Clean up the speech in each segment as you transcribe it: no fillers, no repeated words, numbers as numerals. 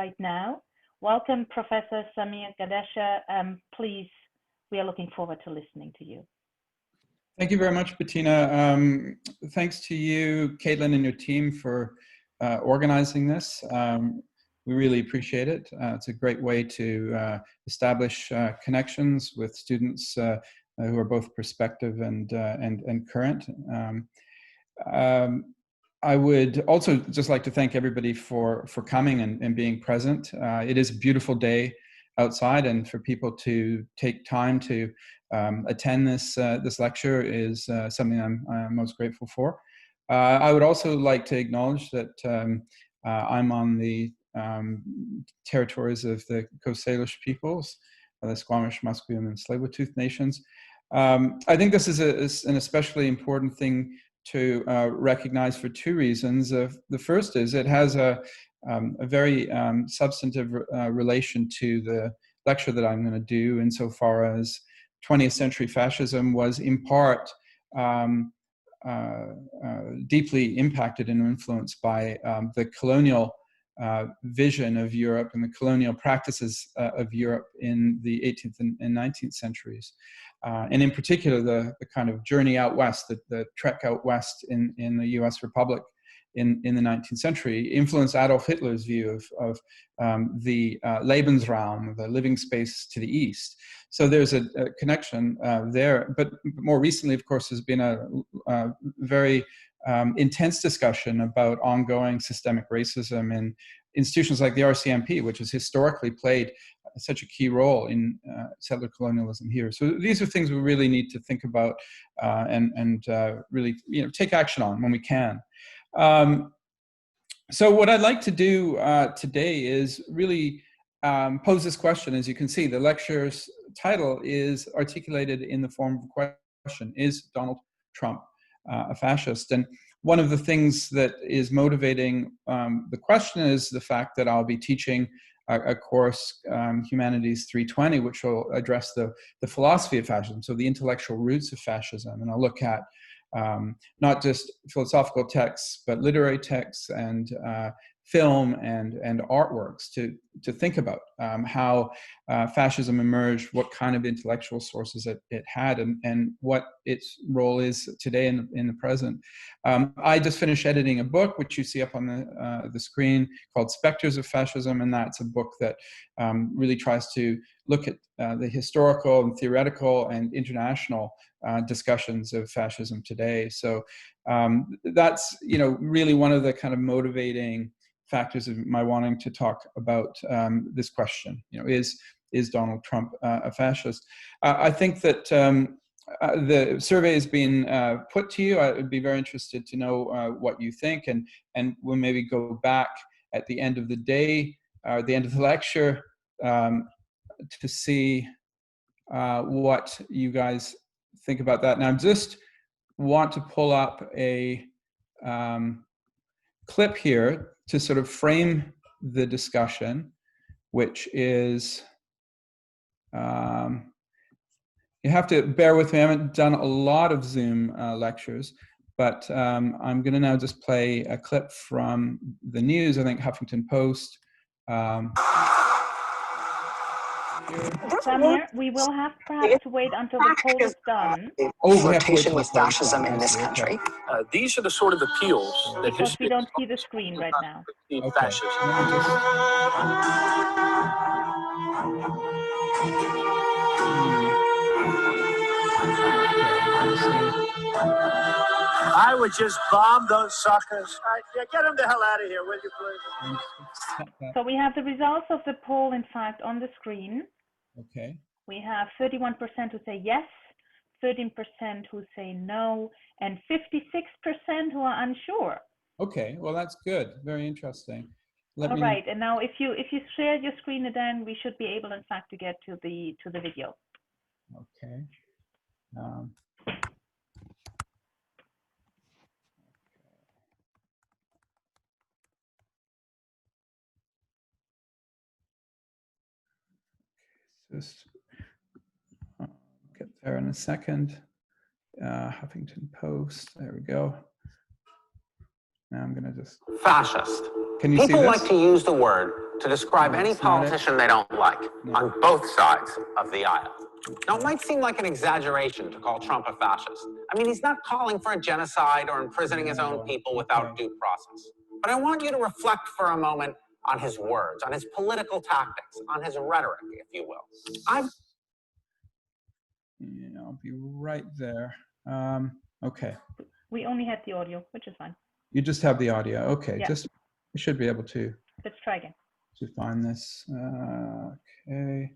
right now. Welcome, Professor Samir Gandesha. Please, we are looking forward to listening to you. Thank you very much, Bettina. Thanks to you, Caitlin, and your team for organizing this. We really appreciate it. It's a great way to establish connections with students who are both prospective and current. I would also just like to thank everybody for coming and being present. It is a beautiful day outside, and for people to take time to attend this lecture is something I'm most grateful for. I would also like to acknowledge that I'm on the territories of the Coast Salish peoples, the Squamish, Musqueam, and Tsleil-Waututh nations. I think this is an especially important thing to recognize for two reasons. The first is it has a very substantive relation to the lecture that I'm going to do, insofar as 20th century fascism was in part deeply impacted and influenced by the colonial vision of Europe and the colonial practices of Europe in the 18th and 19th centuries. And in particular, the kind of journey out west, the trek out west in the US Republic in the 19th century influenced Adolf Hitler's view of the Lebensraum, the living space to the east. So there's a connection there. But more recently, of course, there's been a very intense discussion about ongoing systemic racism in institutions like the RCMP, which has historically played such a key role in settler colonialism here. So these are things we really need to think about and really take action on when we can. So what I'd like to do today is really pose this question. As you can see, the lecture's title is articulated in the form of a question: is Donald Trump a fascist? And one of the things that is motivating the question is the fact that I'll be teaching a course, Humanities 320, which will address the philosophy of fascism, so the intellectual roots of fascism. And I'll look at not just philosophical texts, but literary texts and film and artworks to think about how fascism emerged, what kind of intellectual sources it had, and what its role is today in the present. I just finished editing a book, which you see up on the screen, called Spectres of Fascism, and that's a book that really tries to look at the historical and theoretical and international discussions of fascism today. So that's really one of the kind of motivating factors of my wanting to talk about this question. Is Donald Trump a fascist? I think that the survey has been put to you. I would be very interested to know what you think, and we'll maybe go back at the end of the day, or the end of the lecture, to see what you guys think about that. Now, I just want to pull up a clip here to sort of frame the discussion, which is, you have to bear with me. I haven't done a lot of Zoom lectures, but I'm going to now just play a clip from the news, I think Huffington Post. Samir, we will have perhaps to wait until the poll is done. Flirtation with fascism in this country. These are the sort of appeals that because we don't see the screen right now. Okay. Fascism. I would just bomb those suckers. Yeah, get them the hell out of here, will you, please? So we have the results of the poll, in fact, on the screen. Okay. We have 31% who say yes, 13% who say no, and 56% who are unsure. Okay, well, that's good. Very interesting. All right, and now if you share your screen, then we should be able, in fact, to get to the video. Okay. Just get there in a second. Huffington Post, there we go. Now I'm going to just... Fascist. Can you see this? People like to use the word to describe any politician they don't like on both sides of the aisle. Now, it might seem like an exaggeration to call Trump a fascist. I mean, he's not calling for a genocide or imprisoning his own people without due process. But I want you to reflect for a moment on his words, on his political tactics, on his rhetoric, if you will. Yeah, I'll be right there. Okay. We only had the audio, which is fine. You just have the audio. Okay, Yeah. just we should be able to Let's try again. find this. Okay.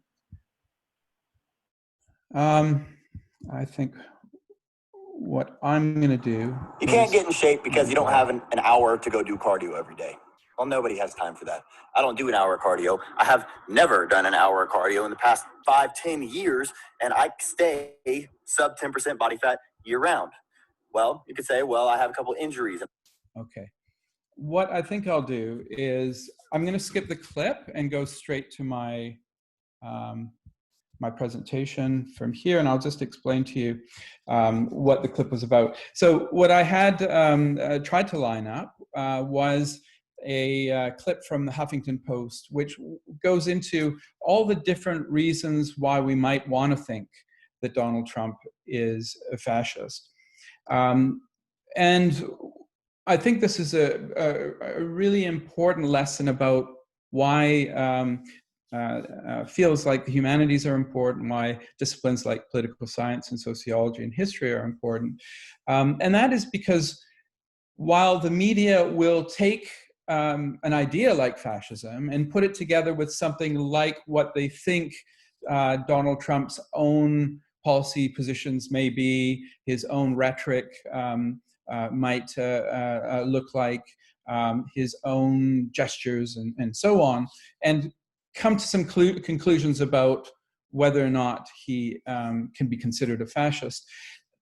I think what I'm going to do. You can't get in shape because you don't have an hour to go do cardio every day. Well, nobody has time for that. I don't do an hour of cardio. I have never done an hour of cardio in the past 5-10 years, and I stay sub 10% body fat year round. Well, you could say, well, I have a couple injuries. Okay. What I think I'll do is I'm going to skip the clip and go straight to my my presentation from here, and I'll just explain to you what the clip was about. So what I had tried to line up was a clip from the Huffington Post, which goes into all the different reasons why we might want to think that Donald Trump is a fascist. And I think this is a really important lesson about why fields like the humanities are important, why disciplines like political science and sociology and history are important. And that is because while the media will take an idea like fascism and put it together with something like what they think Donald Trump's own policy positions may be, his own rhetoric might look like, his own gestures and so on, and come to some conclusions about whether or not he can be considered a fascist.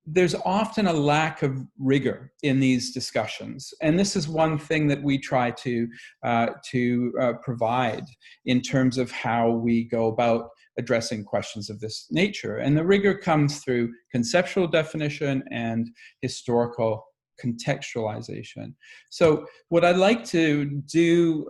There's often a lack of rigor in these discussions, and this is one thing that we try to provide in terms of how we go about addressing questions of this nature. And the rigor comes through conceptual definition and historical contextualization. So what I'd like to do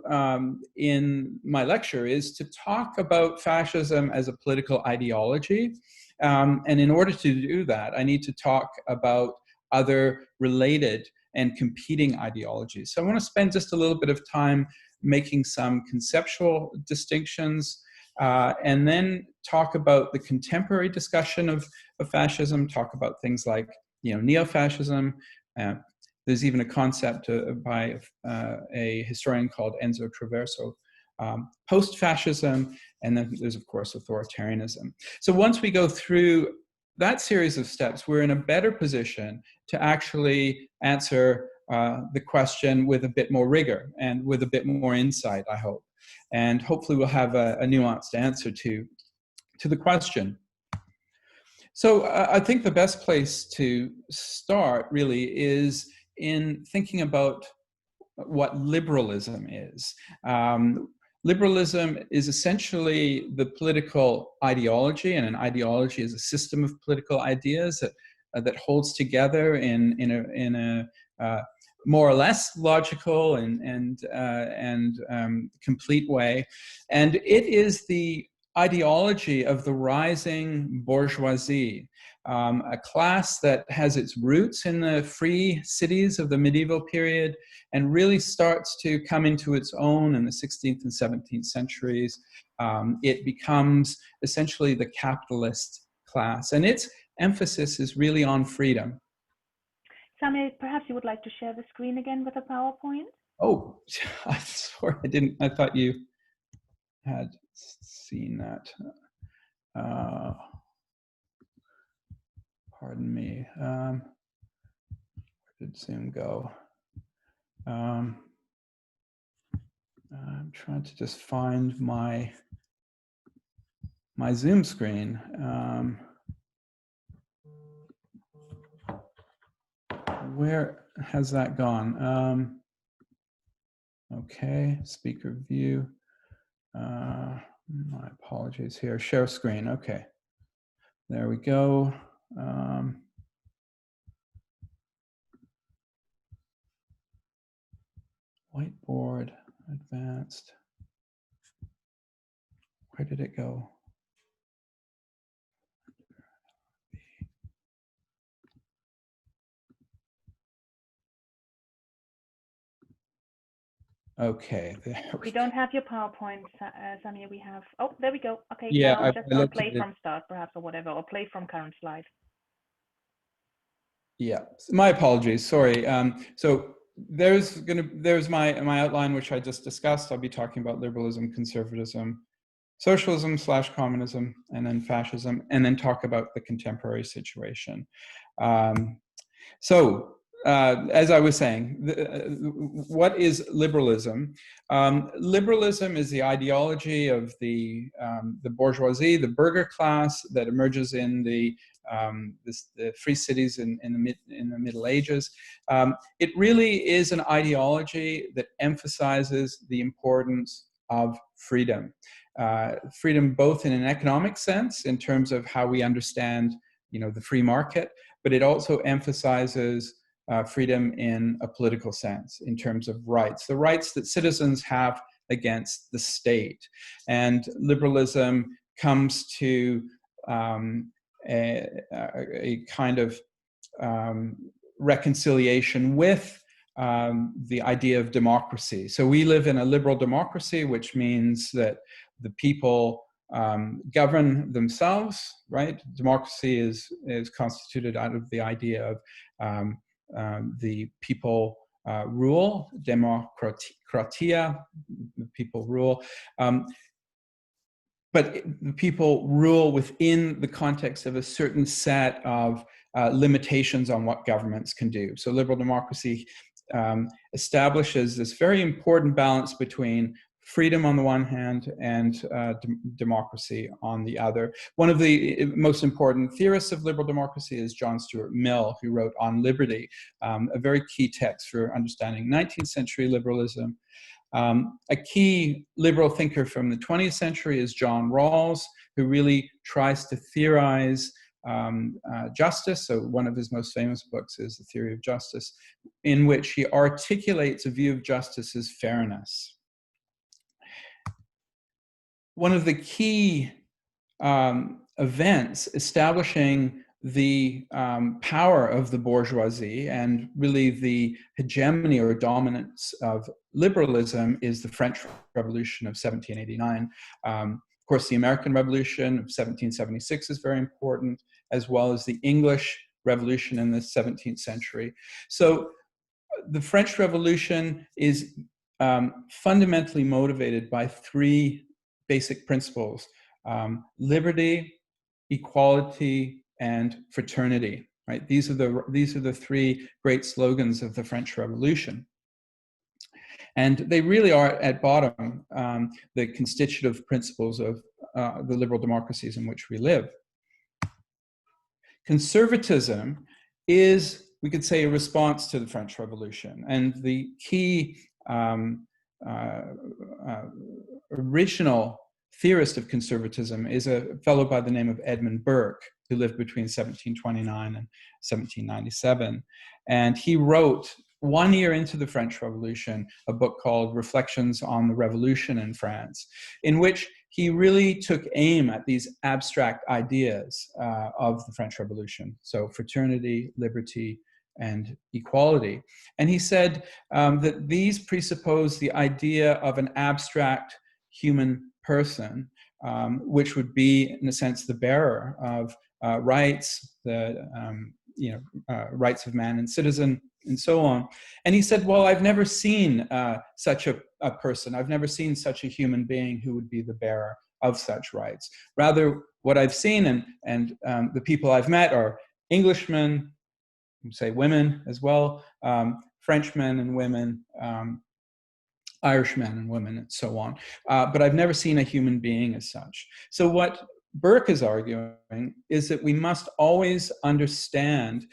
in my lecture is to talk about fascism as a political ideology. And in order to do that, I need to talk about other related and competing ideologies. So I want to spend just a little bit of time making some conceptual distinctions, and then talk about the contemporary discussion of fascism, talk about things like, neo-fascism. There's even a concept by a historian called Enzo Traverso, post-fascism, and then there's, of course, authoritarianism. So once we go through that series of steps, we're in a better position to actually answer the question with a bit more rigor and with a bit more insight, I hope. And hopefully we'll have a nuanced answer to the question. So I think the best place to start really is in thinking about what liberalism is. Liberalism is essentially the political ideology, and an ideology is a system of political ideas that holds together in a more or less logical and complete way. And it is the ideology of the rising bourgeoisie, a class that has its roots in the free cities of the medieval period and really starts to come into its own in the 16th and 17th centuries. It becomes essentially the capitalist class, and its emphasis is really on freedom. Samir, perhaps you would like to share the screen again with a PowerPoint? Oh, I'm sorry, I didn't. I thought you had seen that. Pardon me. Where did Zoom go? I'm trying to just find my Zoom screen. Where has that gone? Okay, speaker view. My apologies here. Share screen. Okay, there we go. Whiteboard, advanced. Where did it go? Okay, there We don't have your PowerPoint, Samir. We have, oh, there we go. Okay, yeah, now just on play located, from start, perhaps, or whatever, or play from current slide. yeah, my apologies, sorry. So there's my outline, which I just discussed. I'll be talking about liberalism, conservatism, socialism / communism, and then fascism, and then talk about the contemporary situation. As I was saying, what is liberalism? Liberalism is the ideology of the bourgeoisie, the burger class that emerges in the free cities in the Middle Ages. It really is an ideology that emphasizes the importance of freedom. Freedom both in an economic sense, in terms of how we understand, the free market, but it also emphasizes freedom in a political sense, in terms of rights, the rights that citizens have against the state. And liberalism comes to a kind of reconciliation with the idea of democracy. So we live in a liberal democracy, which means that the people govern themselves, right? Democracy is constituted out of the idea of the people rule, democratia, the people rule. But the people rule within the context of a certain set of limitations on what governments can do. So liberal democracy establishes this very important balance between freedom on the one hand and democracy on the other. One of the most important theorists of liberal democracy is John Stuart Mill, who wrote On Liberty, a very key text for understanding 19th century liberalism. A key liberal thinker from the 20th century is John Rawls, who really tries to theorize justice. So one of his most famous books is The Theory of Justice, in which he articulates a view of justice as fairness. One of the key events establishing the power of the bourgeoisie and really the hegemony or dominance of liberalism is the French Revolution of 1789. Of course, the American Revolution of 1776 is very important, as well as the English Revolution in the 17th century. So the French Revolution is fundamentally motivated by three basic principles: liberty, equality, and fraternity. Right? These are the three great slogans of the French Revolution, and they really are at bottom the constitutive principles of the liberal democracies in which we live. Conservatism is, we could say, a response to the French Revolution, and the key original theorist of conservatism is a fellow by the name of Edmund Burke, who lived between 1729 and 1797. And he wrote, 1 year into the French Revolution, a book called Reflections on the Revolution in France, in which he really took aim at these abstract ideas of the French Revolution. So fraternity, liberty, and equality. And he said that these presuppose the idea of an abstract human person, which would be, in a sense, the bearer of rights, the rights of man and citizen, and so on. And he said, well, I've never seen such a person. I've never seen such a human being who would be the bearer of such rights. Rather, what I've seen and the people I've met are Englishmen, say women as well, Frenchmen and women, Irishmen and women, and so on. But I've never seen a human being as such. So what Burke is arguing is that we must always understand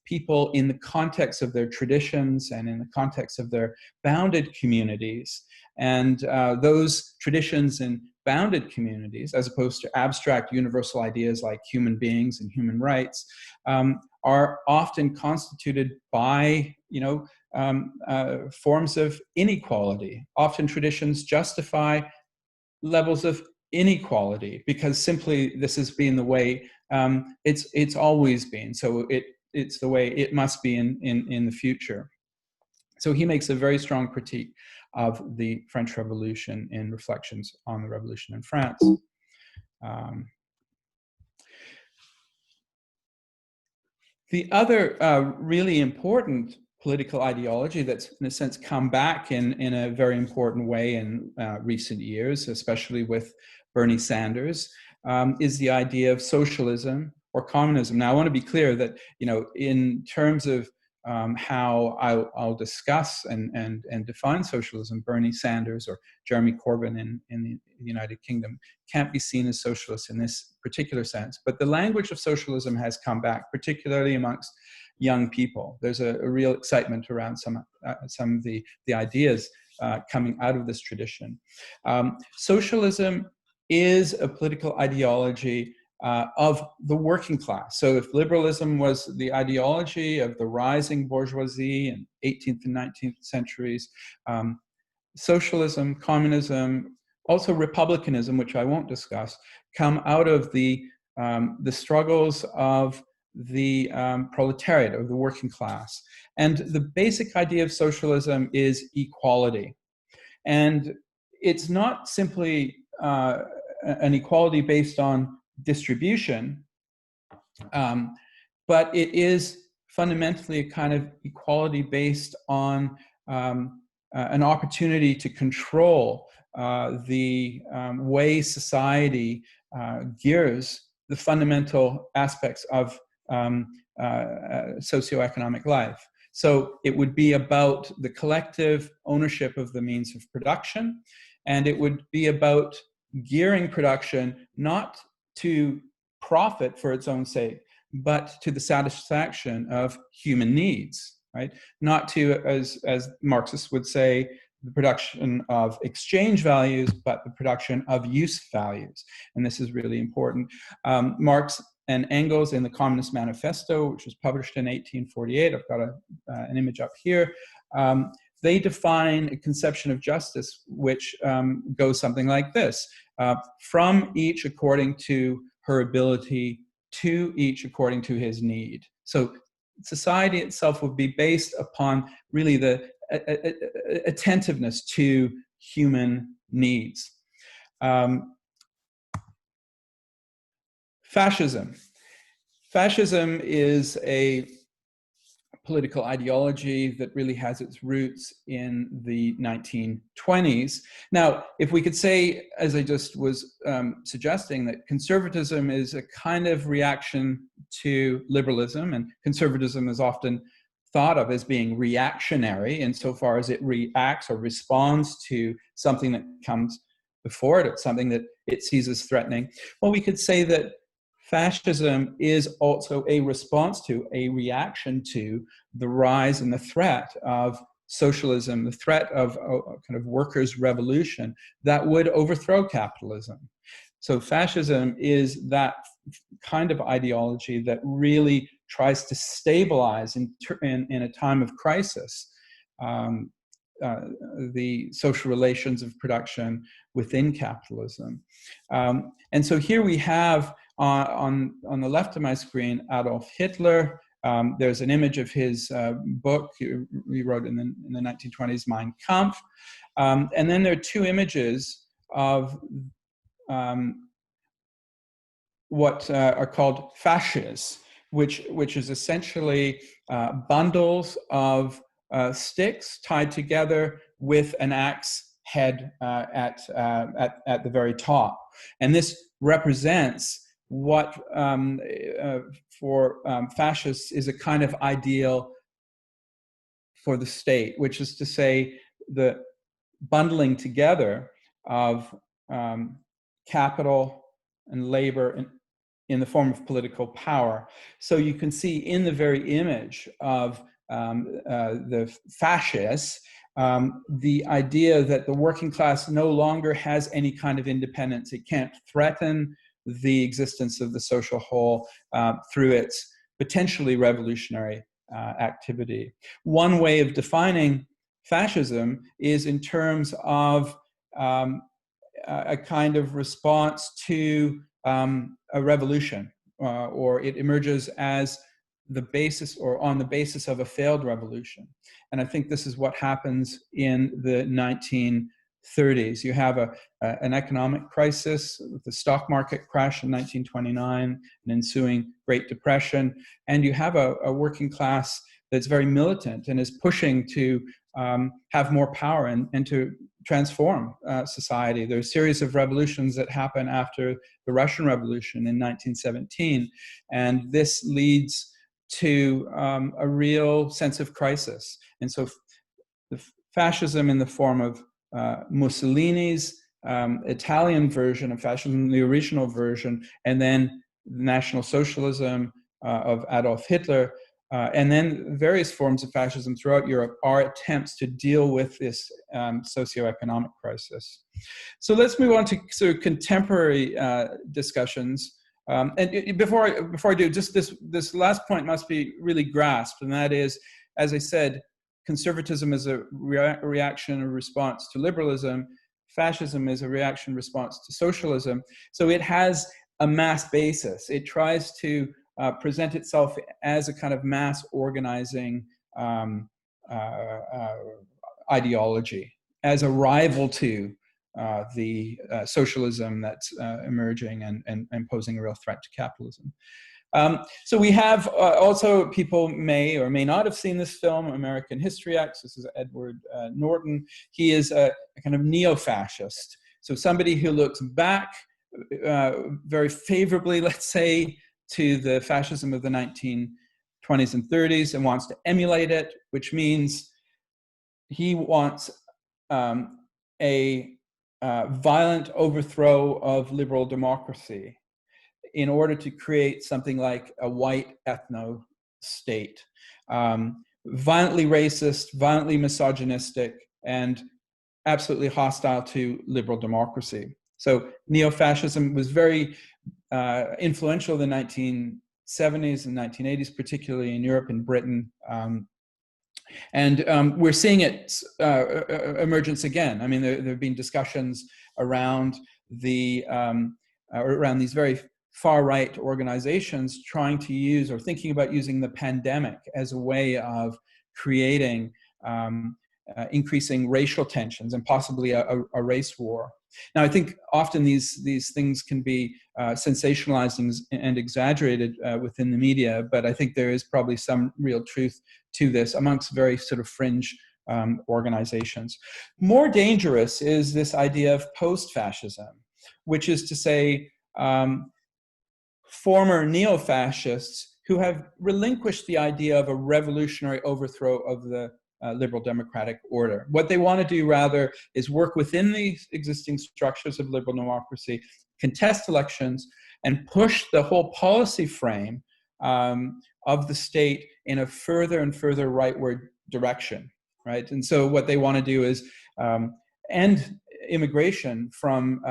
people in the context of their traditions and in the context of their bounded communities. And those traditions and bounded communities, as opposed to abstract universal ideas like human beings and human rights, are often constituted by, forms of inequality. Often traditions justify levels of inequality because simply this has been the way it's always been. So it's the way it must be in the future. So he makes a very strong critique of the French Revolution in Reflections on the Revolution in France. The other really important political ideology that's, in a sense, come back in a very important way in recent years, especially with Bernie Sanders, is the idea of socialism or communism. Now, I want to be clear that, in terms of how I'll discuss and define socialism, Bernie Sanders or Jeremy Corbyn in the United Kingdom can't be seen as socialists in this particular sense. But the language of socialism has come back, particularly amongst young people. There's a real excitement around some of the ideas coming out of this tradition. Socialism is a political ideology of the working class. So if liberalism was the ideology of the rising bourgeoisie in 18th and 19th centuries, socialism, communism, also republicanism, which I won't discuss, come out of the struggles of the proletariat, of the working class. And the basic idea of socialism is equality. And it's not simply an equality based on distribution, but it is fundamentally a kind of equality based on an opportunity to control the way society gears the fundamental aspects of socioeconomic life. So it would be about the collective ownership of the means of production, and it would be about gearing production not to profit for its own sake, but to the satisfaction of human needs, right? Not to, as Marxists would say, the production of exchange values, but the production of use values. And this is really important. Marx and Engels in the Communist Manifesto, which was published in 1848, I've got an image up here, they define a conception of justice which goes something like this. From each according to her ability, to each according to his need. So society itself would be based upon really the attentiveness to human needs. Fascism. Fascism is a political ideology that really has its roots in the 1920s. Now, if we could say, as I just was suggesting, that conservatism is a kind of reaction to liberalism, and conservatism is often thought of as being reactionary insofar as it reacts or responds to something that comes before it, or something that it sees as threatening. Well, we could say that fascism is also a response to, a reaction to the rise and the threat of socialism, the threat of a kind of workers' revolution that would overthrow capitalism. So fascism is that kind of ideology that really tries to stabilize in a time of crisis the social relations of production within capitalism. And so here we have on the left of my screen, Adolf Hitler. There's an image of his book he wrote in the 1920s, Mein Kampf. And then there are two images of what are called fascists, which is essentially bundles of sticks tied together with an axe head at the very top. And this represents what for fascists is a kind of ideal for the state, which is to say the bundling together of capital and labor in the form of political power. So you can see in the very image of the fascists, the idea that the working class no longer has any kind of independence. It can't threaten the existence of the social whole through its potentially revolutionary activity. One way of defining fascism is in terms of a kind of response to a revolution, or it emerges as the basis or on the basis of a failed revolution. And I think this is what happens in the 1930s. You have an economic crisis with the stock market crash in 1929, an ensuing Great Depression, and you have a working class that's very militant and is pushing to have more power and to transform society. There are a series of revolutions that happen after the Russian Revolution in 1917, and this leads to a real sense of crisis. And so the fascism in the form of Mussolini's Italian version of fascism, the original version, and then National Socialism of Adolf Hitler, and then various forms of fascism throughout Europe are attempts to deal with this socioeconomic crisis. So let's move on to sort of contemporary discussions. And before I do, just this last point must be really grasped, and that is, as I said, conservatism is a reaction or response to liberalism. Fascism is a reaction response to socialism. So it has a mass basis. It tries to present itself as a kind of mass organizing ideology, as a rival to the socialism that's emerging and posing a real threat to capitalism. So we have also, people may or may not have seen this film, American History X. This is Edward Norton. He is a kind of neo-fascist. So somebody who looks back very favorably, let's say, to the fascism of the 1920s and 30s and wants to emulate it, which means he wants a violent overthrow of liberal democracy in order to create something like a white ethno-state. Violently racist, violently misogynistic, and absolutely hostile to liberal democracy. So neo-fascism was very influential in the 1970s and 1980s, particularly in Europe and Britain. And we're seeing its emergence again. I mean, there have been discussions around around these very far-right organizations trying to use or thinking about using the pandemic as a way of creating increasing racial tensions and possibly a race war. Now, I think often these things can be sensationalized and exaggerated within the media, but I think there is probably some real truth to this amongst very sort of fringe organizations. More dangerous is this idea of post-fascism, which is to say former neo-fascists who have relinquished the idea of a revolutionary overthrow of the liberal democratic order. What they want to do rather is work within the existing structures of liberal democracy, contest elections, and push the whole policy frame of the state in a further and further rightward direction, right? And so what they want to do is end immigration from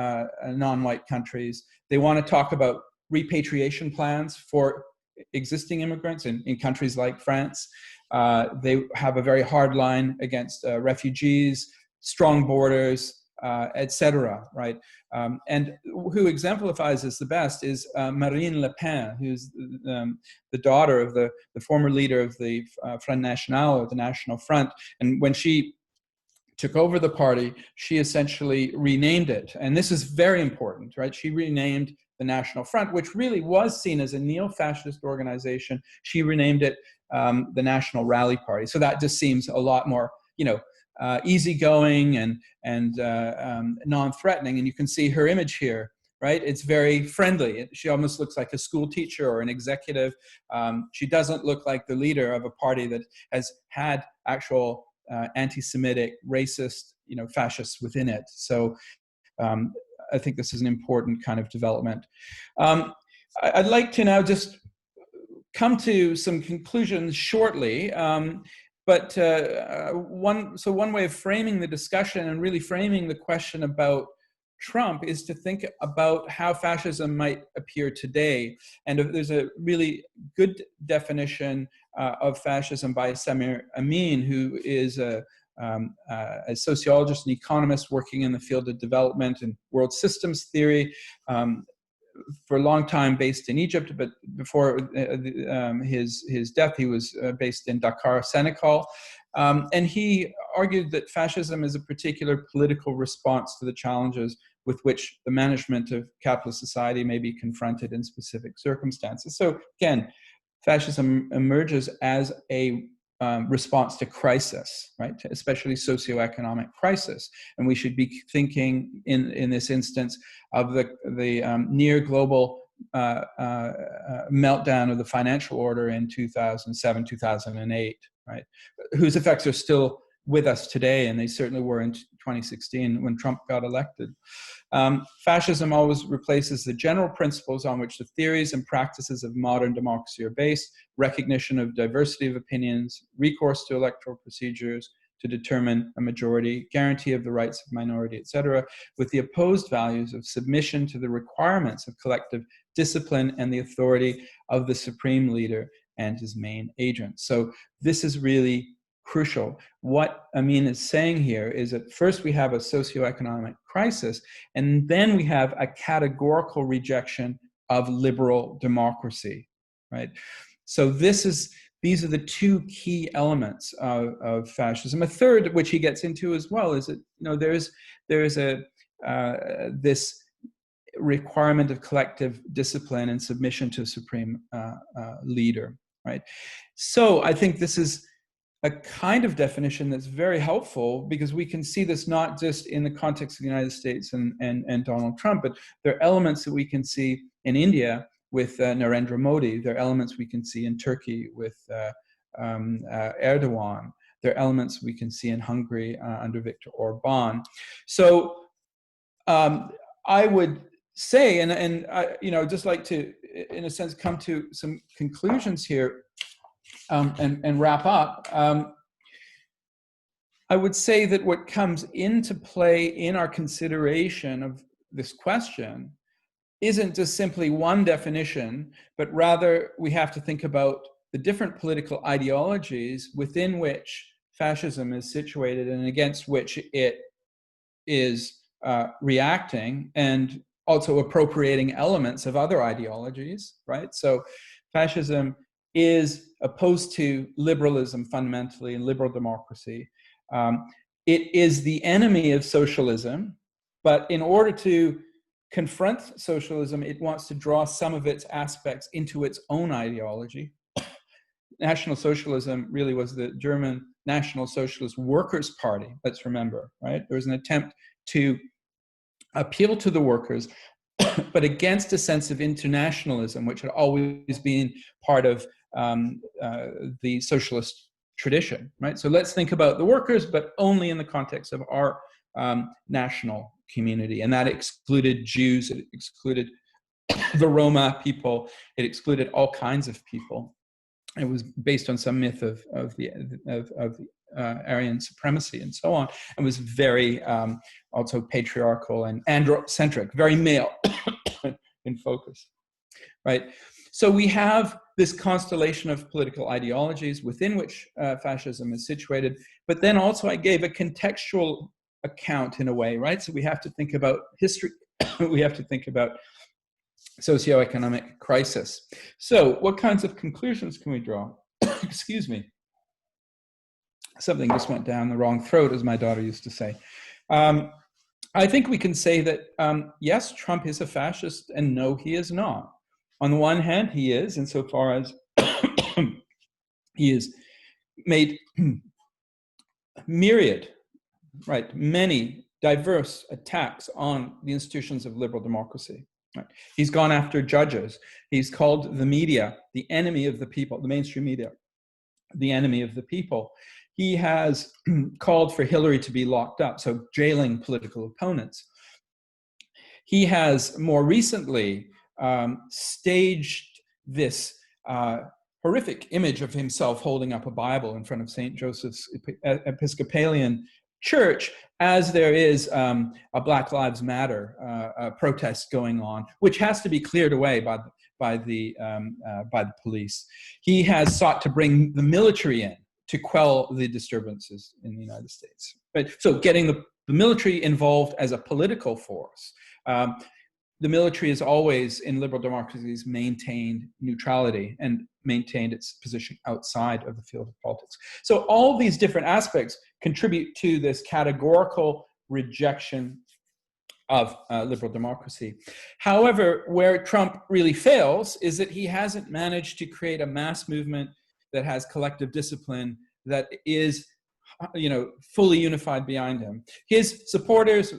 non-white countries. They want to talk about repatriation plans for existing immigrants in countries like France. They have a very hard line against refugees, strong borders, etc. Right? And who exemplifies this the best is Marine Le Pen, who's the daughter of the former leader of the Front National, or the National Front. And when she took over the party, she essentially renamed it. And this is very important, right? She renamed the National Front, which really was seen as a neo-fascist organization. She renamed it the National Rally Party. So that just seems a lot more, easygoing and non-threatening. And you can see her image here, right? It's very friendly. She almost looks like a school teacher or an executive. She doesn't look like the leader of a party that has had actual anti-Semitic, racist, fascists within it. So I think this is an important kind of development. I'd like to now just come to some conclusions shortly. But one way of framing the discussion and really framing the question about Trump is to think about how fascism might appear today. And there's a really good definition of fascism by Samir, who is a sociologist and economist working in the field of development and world systems theory. For a long time based in Egypt, but before his death, he was based in Dakar, Senegal. And he argued that fascism is a particular political response to the challenges with which the management of capitalist society may be confronted in specific circumstances. So again, fascism emerges as a response to crisis, right? Especially socioeconomic crisis. And we should be thinking in this instance of the near global meltdown of the financial order in 2007, 2008, right? Whose effects are still with us today, and they certainly were in 2016 when Trump got elected. Fascism always replaces the general principles on which the theories and practices of modern democracy are based: recognition of diversity of opinions, recourse to electoral procedures to determine a majority, guarantee of the rights of minority, etc., with the opposed values of submission to the requirements of collective discipline and the authority of the supreme leader and his main agents. So this is really crucial. What Amin is saying here is that first we have a socioeconomic crisis, and then we have a categorical rejection of liberal democracy, right? So these are the two key elements of fascism. A third, which he gets into as well, is that there's this requirement of collective discipline and submission to a supreme leader, right? So I think this is a kind of definition that's very helpful, because we can see this not just in the context of the United States and Donald Trump, but there are elements that we can see in India with Narendra Modi. There are elements we can see in Turkey with Erdogan. There are elements we can see in Hungary under Viktor Orban. So I would say, and I, just like to, in a sense, come to some conclusions here. And wrap up, I would say that what comes into play in our consideration of this question isn't just simply one definition, but rather we have to think about the different political ideologies within which fascism is situated and against which it is reacting, and also appropriating elements of other ideologies, right? So fascism is opposed to liberalism fundamentally and liberal democracy. It is the enemy of socialism, but in order to confront socialism, it wants to draw some of its aspects into its own ideology. National Socialism really was the German National Socialist Workers' Party, let's remember, right? There was an attempt to appeal to the workers, but against a sense of internationalism, which had always been part of the socialist tradition, right? So let's think about the workers, but only in the context of our national community. And that excluded Jews, it excluded the Roma people, it excluded all kinds of people. It was based on some myth of Aryan supremacy and so on. It was very also patriarchal and androcentric, very male in focus, right? So we have this constellation of political ideologies within which fascism is situated, but then also I gave a contextual account in a way, right? So we have to think about history, we have to think about socioeconomic crisis. So what kinds of conclusions can we draw? Excuse me. Something just went down the wrong throat, as my daughter used to say. I think we can say that, yes, Trump is a fascist, and no, he is not. On the one hand, he is, insofar as he has made many diverse attacks on the institutions of liberal democracy. Right. He's gone after judges. He's called the media the enemy of the people, the mainstream media, the enemy of the people. He has called for Hillary to be locked up, so jailing political opponents. He has more recently staged this horrific image of himself holding up a Bible in front of St. Joseph's Episcopalian church as there is a Black Lives Matter protest going on, which has to be cleared away by the police. He has sought to bring the military in to quell the disturbances in the United States. But so getting the military involved as a political force. The military has always, in liberal democracies, maintained neutrality and maintained its position outside of the field of politics. So all these different aspects contribute to this categorical rejection of liberal democracy. However, where Trump really fails is that he hasn't managed to create a mass movement that has collective discipline that is, fully unified behind him. His supporters,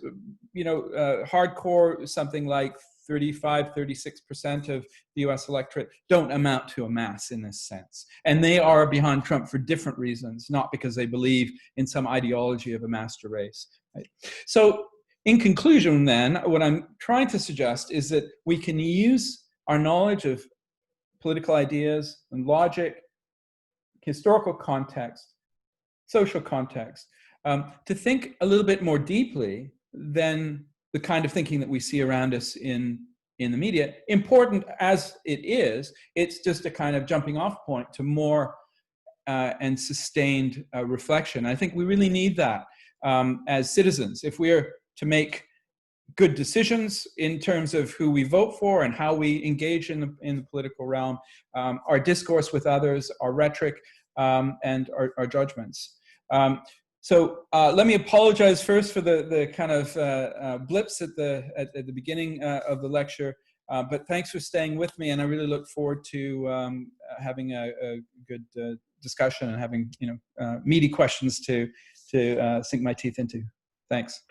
hardcore, something like 35-36% of the US electorate, don't amount to a mass in this sense. And they are behind Trump for different reasons, not because they believe in some ideology of a master race. Right? So in conclusion then, what I'm trying to suggest is that we can use our knowledge of political ideas and logic, historical context, social context, to think a little bit more deeply than the kind of thinking that we see around us in the media. Important as it is, it's just a kind of jumping off point to more and sustained reflection. I think we really need that as citizens. If we are to make good decisions in terms of who we vote for and how we engage in the political realm, our discourse with others, our rhetoric, and our judgments. So let me apologize first for the kind of blips at the beginning of the lecture, but thanks for staying with me, and I really look forward to having a good discussion and having meaty questions to sink my teeth into. Thanks.